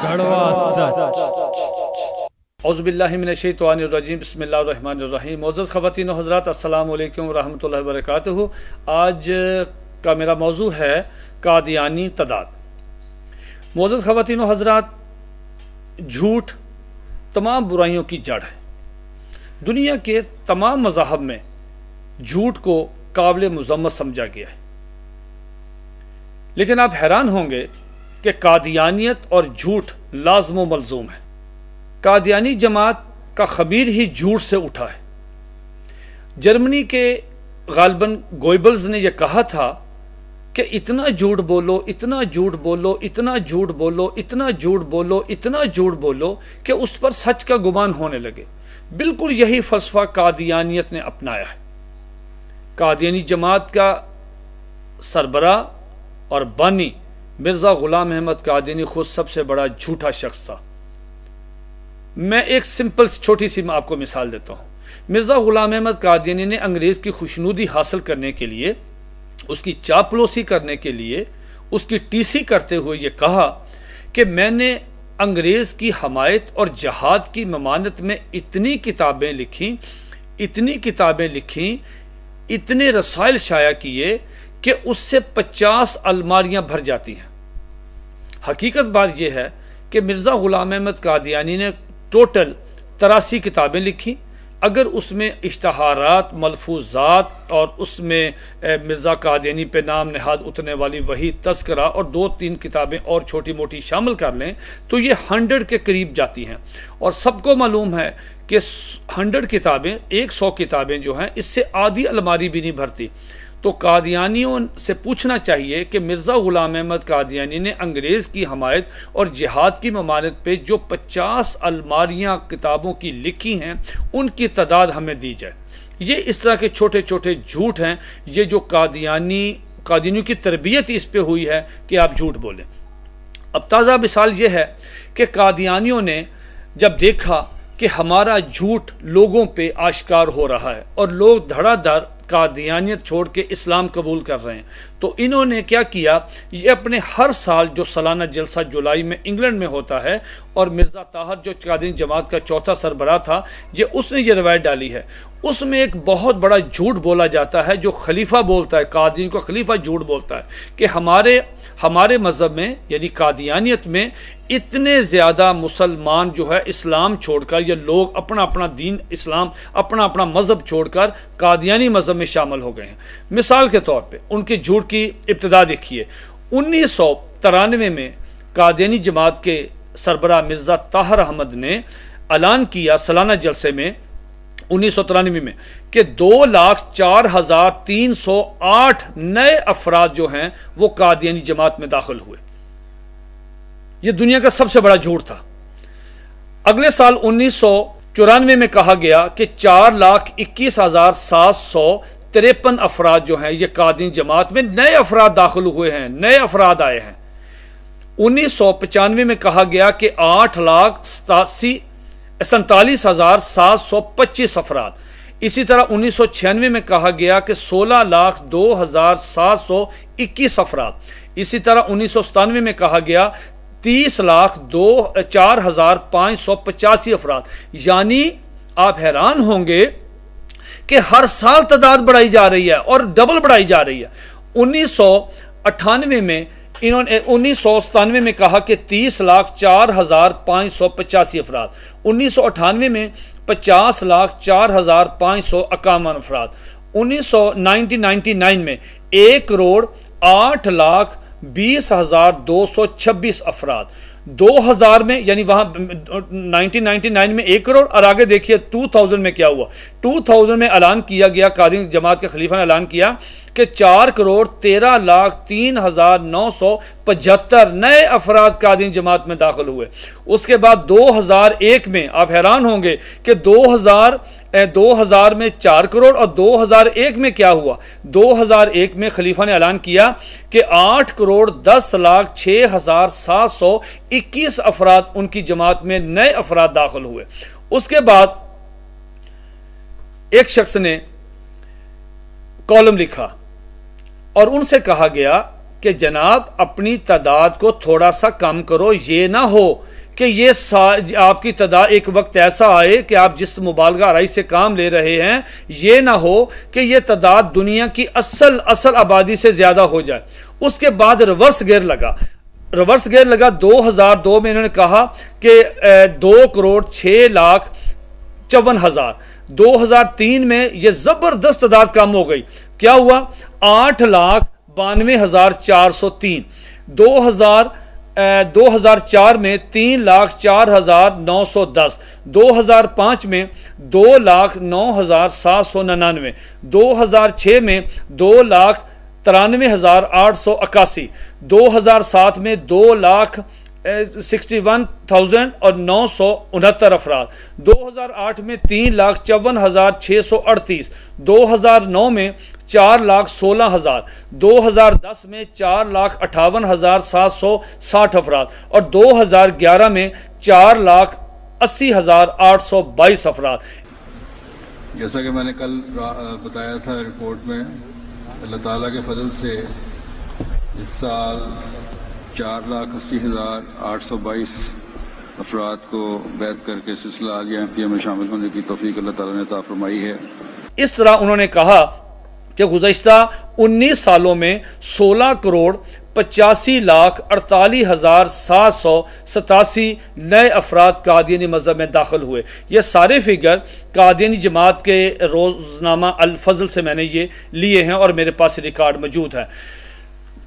कड़वा सच। औज़ुबिल्लाहि मिनश्शैतानिर्रजीम बिस्मिल्लाहिर्रहमानिर्रहीम। मोअज़्ज़ज़ ख़वातीन व हज़रात, अस्सलामु अलैकुम व रहमतुल्लाहि व बरकातुहू। आज का मेरा मौजू है कादियानी तदाद। मोअज़्ज़ज़ ख़वातीन व हज़रात, झूठ तमाम बुराइयों की जड़ है। दुनिया के तमाम मज़ाहब में झूठ को काबिल मुज़म्मत समझा गया है, लेकिन आप हैरान होंगे कि कादियानियत और झूठ लाज़िम व मलज़ूम है। कादियानी जमात का खमीर ही झूठ से उठा है। जर्मनी के गालिबन गोइबल्स ने यह कहा था कि इतना झूठ बोलो, इतना झूठ बोलो, इतना झूठ बोलो, इतना झूठ बोलो, इतना झूठ बोलो कि उस पर सच का गुमान होने लगे। बिल्कुल यही फ़लसफ़ा कादियानियत ने अपनाया है। कादियानी जमात का सरबरा और बानी मिर्ज़ा ग़ुलाम अहमद कादियानी खुद सबसे बड़ा झूठा शख्स था। मैं एक सिंपल छोटी सी आपको मिसाल देता हूँ। मिर्ज़ा ग़ुलाम अहमद कादियानी ने अंग्रेज़ की खुशनुदी हासिल करने के लिए, उसकी चापलूसी करने के लिए, उसकी टीसी करते हुए ये कहा कि मैंने अंग्रेज़ की हमायत और जहाद की ममानत में इतनी किताबें लिखी, इतनी किताबें लिखी, इतने रसायल शाया किए कि उससे 50 अलमारियां भर जाती हैं। हकीकत बात यह है कि मिर्ज़ा ग़ुलाम अहमद कादियानी ने टोटल 83 किताबें लिखी। अगर उसमें इश्तहारात, मलफूजात और उसमें मिर्ज़ा कादियानी पे नाम नहाद उतरने वाली वही तस्करा और 2-3 किताबें और छोटी मोटी शामिल कर लें तो ये 100 के करीब जाती हैं। और सबको मालूम है कि 100 किताबें, 100 किताबें जो हैं, इससे आधी अलमारी भी नहीं भरती। तो कादियानियों से पूछना चाहिए कि मिर्ज़ा ग़ुलाम अहमद कादियानी ने अंग्रेज़ की हमायत और जिहाद की ममानत पे जो 50 अलमारियाँ किताबों की लिखी हैं, उनकी तादाद हमें दी जाए। ये इस तरह के छोटे छोटे झूठ हैं। ये जो कादियानियों की तरबियत इस पे हुई है कि आप झूठ बोलें। अब ताज़ा मिसाल ये है कि कादियानियों ने जब देखा कि हमारा झूठ लोगों पे आश्कार हो रहा है और लोग धड़ाधड़ कादियानियत छोड़ के इस्लाम कबूल कर रहे हैं, तो इन्होंने क्या किया, ये अपने हर साल जो सालाना जलसा जुलाई में इंग्लैंड में होता है, और मिर्ज़ा ताहर जो कादियानी जमात का चौथा सरबराह था, उसने ये रवायत डाली है। उसमें एक बहुत बड़ा झूठ बोला जाता है, जो खलीफा बोलता है, कादियानी को खलीफा झूठ बोलता है कि हमारे मज़हब में यानी कादियानियत में इतने ज़्यादा मुसलमान जो है इस्लाम छोड़कर, ये लोग अपना अपना दीन इस्लाम, अपना अपना मज़हब छोड़कर कादियानी मज़हब में शामिल हो गए हैं। मिसाल के तौर पे उनके झूठ की इब्तिदा देखिए। 1993 में कादियानी जमात के सरबराह मिर्ज़ा ताहर अहमद ने ऐलान किया सालाना जलसे में 1993 में कि 2,04,308 नए अफराद जो हैं वो कादियानी जमात में दाखिल हुए। यह दुनिया का सबसे बड़ा झूठ था। अगले साल 1994 में कहा गया कि 4,21,753 अफराद जो हैं ये कादियानी जमात में नए अफराद दाखिल हुए हैं, नए अफराद आए हैं। 1995 में कहा गया कि 8,47,725 अफराद। इसी तरह 1996 में कहा गया कि 16,02,721 अफराद। इसी तरह 1997 में कहा गया 30,04,585 अफराद। यानी आप हैरान होंगे कि हर साल तादाद बढ़ाई जा रही है और डबल बढ़ाई जा रही है। 1998 में इन्होंने 1997 में कहा कि 30,04,585 अफराद। 1998 में 50,04,551 अफराद। 1999 में 1,08,20,226 अफराद। 2000 में यानी वहां 1999 में 1 करोड़, और आगे देखिए 2000 में क्या हुआ। 2000 में ऐलान किया गया, कादियानी जमात के खलीफा ने ऐलान किया कि 4,13,03,975 नए अफराद कादियानी जमात में दाखिल हुए। उसके बाद 2001 में आप हैरान होंगे कि 2000 में 4 करोड़, और 2001 में क्या हुआ। 2001 में खलीफा ने ऐलान किया कि 8,10,06,721 अफराद उनकी जमात में नए अफराद दाखिल हुए। उसके बाद एक शख्स ने कॉलम लिखा और उनसे कहा गया कि जनाब अपनी तादाद को थोड़ा सा कम करो, ये ना हो कि ये आपकी तादाद एक वक्त ऐसा आए कि आप जिस मुबालगा आराई से काम ले रहे हैं ये ना हो कि ये तादाद दुनिया की असल आबादी से ज़्यादा हो जाए। उसके बाद रिवर्स गेयर लगा 2002 में इन्होंने कहा कि 2,06,54,000। 2003 में ये ज़बरदस्त तादाद कम हो गई, क्या हुआ 8,92,403। 2004 में 3,04,910। 2005 में 2,09,799। 2006 में 2,93,881। 2007 में 2,61,969 अफराद। 2008 में 3,54,638। 2009 में 4,16,000। 2010 में 4,58,760 अफराद और 2011 में 4,80,822 अफराद। जैसा कि मैंने कल बताया था रिपोर्ट में, अल्लाह ताला के फजल से इस साल 4,80,822 अफराद को बैत करके सिलसिला आलिया इम्तिया में शामिल होने की तौफीक अल्लाह ताला ने अता फरमाई है। इस तरह उन्होंने कहा कि गुज़श्ता 19 सालों में 16,85,48,787 नए अफराद कादियानी मज़हब में दाखिल हुए। ये सारे फिगर कादियानी जमात के रोज़नामा अल फज़ल से मैंने ये लिए हैं और मेरे पास रिकॉर्ड मौजूद है।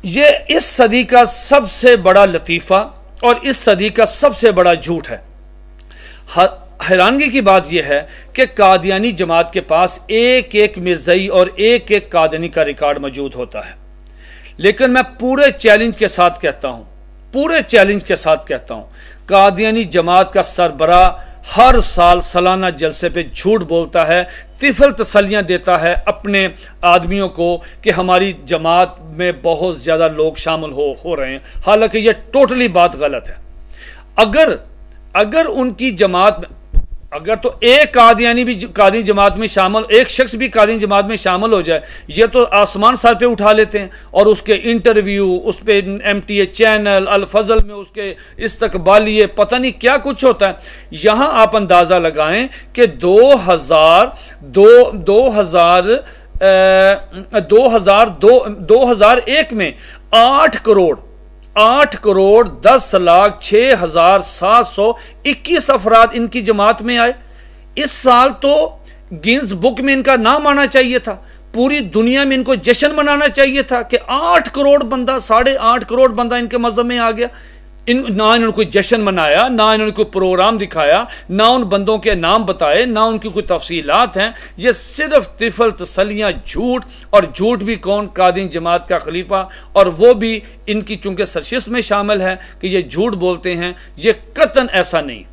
ये इस सदी का सबसे बड़ा लतीफ़ा और इस सदी का सबसे बड़ा झूठ है। हैरानगी की बात यह है कि कादियानी जमात के पास एक एक मिर्ज़ई और एक एक कादियानी का रिकॉर्ड मौजूद होता है, लेकिन मैं पूरे चैलेंज के साथ कहता हूं, कादियानी जमात का सरबरा हर साल सालाना जलसे पे झूठ बोलता है, तिफल तसल्लियां देता है अपने आदमियों को कि हमारी जमात में बहुत ज़्यादा लोग शामिल हो रहे हैं। हालांकि यह टोटली बात गलत है। अगर उनकी जमात में अगर तो एक कादियानी भी कादियानी जमात में शामिल, एक शख्स भी कादियानी जमात में शामिल हो जाए, ये तो आसमान सर पे उठा लेते हैं और उसके इंटरव्यू, उस पे MTA चैनल अल फजल में उसके इस्तकबालिये पता नहीं क्या कुछ होता है। यहाँ आप अंदाज़ा लगाएं कि 2001 में 8,10,06,721 अफराद इनकी जमात में आए। इस साल तो गिन्स बुक में इनका नाम आना चाहिए था, पूरी दुनिया में इनको जश्न मनाना चाहिए था कि 8 करोड़ बंदा, 8.5 करोड़ बंदा इनके मज़हब में आ गया। ना इन्होंने कोई जश्न मनाया, ना इन्होंने कोई प्रोग्राम दिखाया, ना उन बंदों के नाम बताए, ना उनकी कोई तफसीलात हैं। ये सिर्फ तिफल तसलियाँ, झूठ, और झूठ भी कौन? कादियानी जमात का खलीफा, और वो भी इनकी चूंकि सरशिश में शामिल है कि ये झूठ बोलते हैं। ये कतन ऐसा नहीं।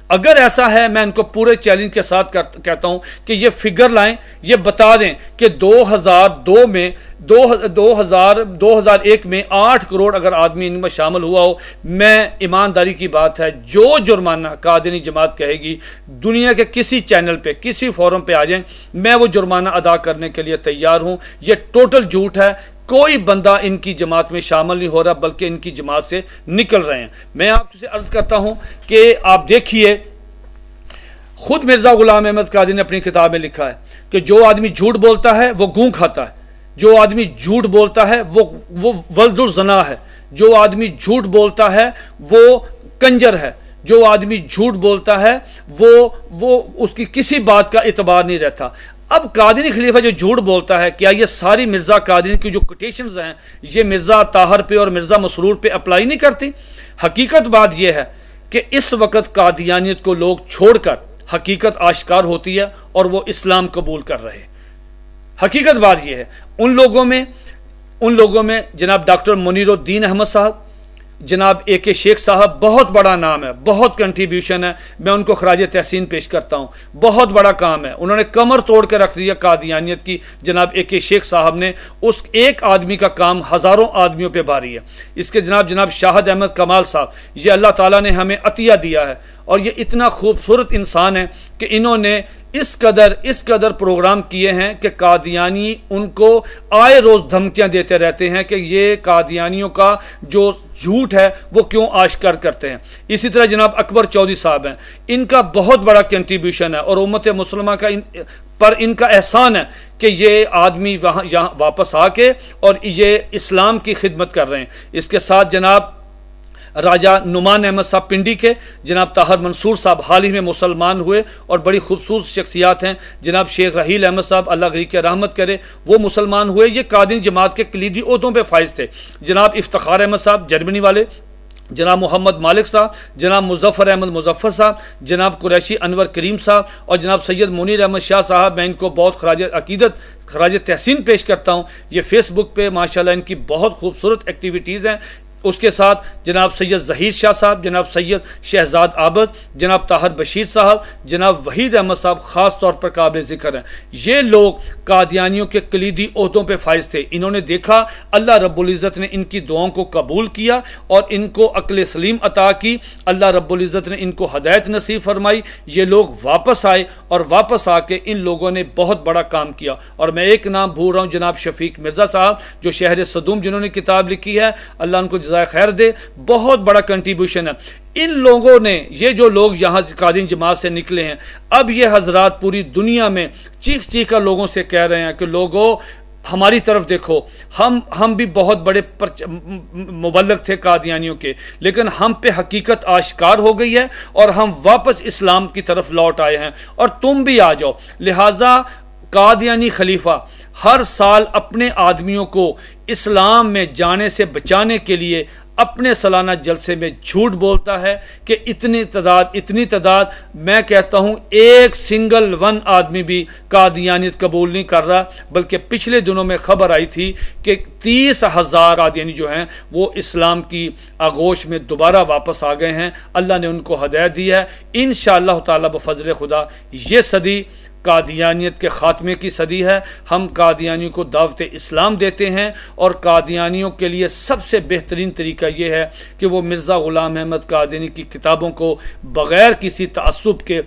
अगर ऐसा है, मैं इनको पूरे चैलेंज के साथ कहता हूं कि ये फिगर लाएं, ये बता दें कि 2001 में 8 करोड़ अगर आदमी इनमें शामिल हुआ हो। मैं ईमानदारी की बात है, जो जुर्माना कादियानी जमात कहेगी, दुनिया के किसी चैनल पे, किसी फोरम पे आ जाएं, मैं वो जुर्माना अदा करने के लिए तैयार हूं। ये टोटल झूठ है। कोई बंदा इनकी जमात में शामिल नहीं हो रहा, बल्कि इनकी जमात से निकल रहे हैं। मैं आपसे अर्ज करता हूं कि आप देखिए, खुद मिर्जा गुलाम अहमद कादरी ने अपनी किताब में लिखा है कि जो आदमी झूठ बोलता है वो गूं खाता है, जो आदमी झूठ बोलता है वो वल्दुल जना है, जो आदमी झूठ बोलता है वो कंजर है, जो आदमी झूठ बोलता है वो उसकी किसी बात का इतबार नहीं रहता। अब कादरी खलीफा जो झूठ बोलता है, क्या ये सारी मिर्जा कादरी की जो कोटेशंस हैं ये मिर्जा ताहर पे और मिर्जा मसरूर पे अप्लाई नहीं करती? हकीकत बात यह है कि इस वक्त कादियानियत को लोग छोड़कर हकीकत आश्कार होती है और वो इस्लाम कबूल कर रहे हैं। हकीकत बात यह है, उन लोगों में जनाब डॉक्टर मुनीरुद्दीन अहमद साहब, जनाब AK शेख साहब, बहुत बड़ा नाम है, बहुत कंट्रीब्यूशन है, मैं उनको खराज तहसीन पेश करता हूँ। बहुत बड़ा काम है, उन्होंने कमर तोड़ कर रख दिया कादियानियत की। जनाब AK शेख साहब ने, उस एक आदमी का काम हज़ारों आदमियों पे भारी है। इसके जनाब शाहिद अहमद कमाल साहब, ये अल्लाह ताला ने हमें अतिया दिया है और ये इतना खूबसूरत इंसान है कि इन्होंने इस कदर प्रोग्राम किए हैं कि कादियानी उनको आए रोज़ धमकियां देते रहते हैं कि ये कादियानियों का जो झूठ है वो क्यों आश्कार करते हैं। इसी तरह जनाब अकबर चौधरी साहब हैं, इनका बहुत बड़ा कंट्रीब्यूशन है और उम्मत मुसलमान का पर इनका एहसान है कि ये आदमी वहाँ यहाँ वापस आके और ये इस्लाम की खिदमत कर रहे हैं। इसके साथ जनाब राजा नुमान अहमद साहब पिंडी के, जनाब ताहर मंसूर साहब हाल ही में मुसलमान हुए और बड़ी खूबसूरत शख्सियात हैं। जनाब शेख रहील अहमद साहब अल्लाह गरीब के रहमत करे, वो मुसलमान हुए, ये कादियानी जमात के कलीदी ओहदों पे फाइज थे। जनाब इफ्तिखार अहमद साहब जर्मनी वाले, जनाब मोहम्मद मालिक साहब, जनाब मुजफ्फर अहमद मुजफ्फर साहब, जनाब कुरैशी अनवर करीम साहब और जनाब सैयद मुनीर अहमद शाह साहब, मैं इनको बहुत खराज अकीदत खराज तहसीन पेश करता हूँ। ये फेसबुक पे माशाल्लाह इनकी बहुत खूबसूरत एक्टिविटीज़ हैं। उसके साथ जनाब सैयद ज़हीर शाह साहब, जनाब सैयद शहजाद आबद, जनाब ताहर बशीर साहब, जनाब वहीद अहमद साहब ख़ास तौर पर काबिल ज़िक्र हैं। ये लोग कादियानियों के कलीदी ओहदों पे फाइज थे। इन्होंने देखा अल्लाह रब्बुल इज़्ज़त ने इनकी दुआओं को कबूल किया और इनको अक्ल सलीम अता की। अल्लाह रब्बुल इज़्ज़त ने इनको हदायत नसीब फरमाई। ये लोग वापस आए और वापस आके इन लोगों ने बहुत बड़ा काम किया। और मैं एक नाम भूल रहा हूँ, जनाब शफीक मिर्ज़ा साहब जो शहर सदूम जिन्होंने किताब लिखी है, अल्लाह उनको खैर दे, बहुत बड़ा कंट्रीब्यूशन है। इन लोगों ने, ये जो लोग यहाँ कादियानी जमात से निकले हैं, अब ये हजरात पूरी दुनिया में चीख चीख कर लोगों से कह रहे हैं कि लोगों हमारी तरफ देखो, हम भी बहुत बड़े मुबल्लिग थे कादियानियों के, लेकिन हम पे हकीकत आश्कार हो गई है और हम वापस इस्लाम की तरफ लौट आए हैं और तुम भी आ जाओ। लिहाजा कादियानी खलीफा हर साल अपने आदमियों को इस्लाम में जाने से बचाने के लिए अपने सालाना जलसे में झूठ बोलता है कि इतनी तादाद, मैं कहता हूँ एक सिंगल वन आदमी भी कादियानियत कबूल नहीं कर रहा। बल्कि पिछले दिनों में खबर आई थी कि 30,000 कादियानी जो हैं वो इस्लाम की आगोश में दोबारा वापस आ गए हैं। अल्लाह ने उनको हदायत दी है। इंशाअल्लाह ताला बफज़ल खुदा ये सदी कादियानियत के ख़ात्मे की सदी है। हम कादियानियों को दावत इस्लाम देते हैं और कादियानियों के लिए सबसे बेहतरीन तरीका यह है कि वो मिर्ज़ा ग़ुलाम अहमद कादियानी की किताबों को बग़ैर किसी तअस्सुब के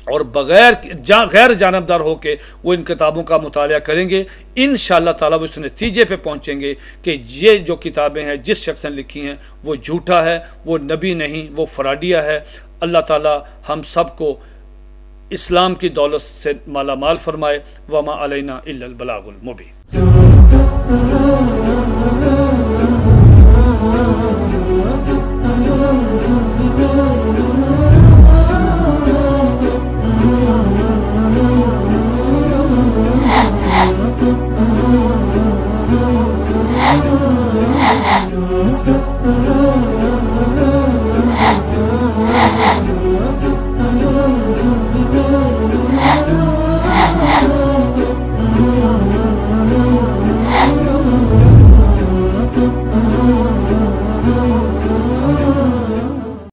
और बग़ैर गैर जानबदार होकर वो इन किताबों का मुताला करेंगे। इंशाअल्लाह ताला वो इस नतीजे पे पहुँचेंगे कि ये जो किताबें हैं जिस शख्स ने लिखी हैं वो झूठा है, वो नबी नहीं, वो फराडिया है। अल्लाह ताला हम सब को इस्लाम की दौलत से माला माल फरमाए। वमा अलैना इल्लल बलागुल मुबीन।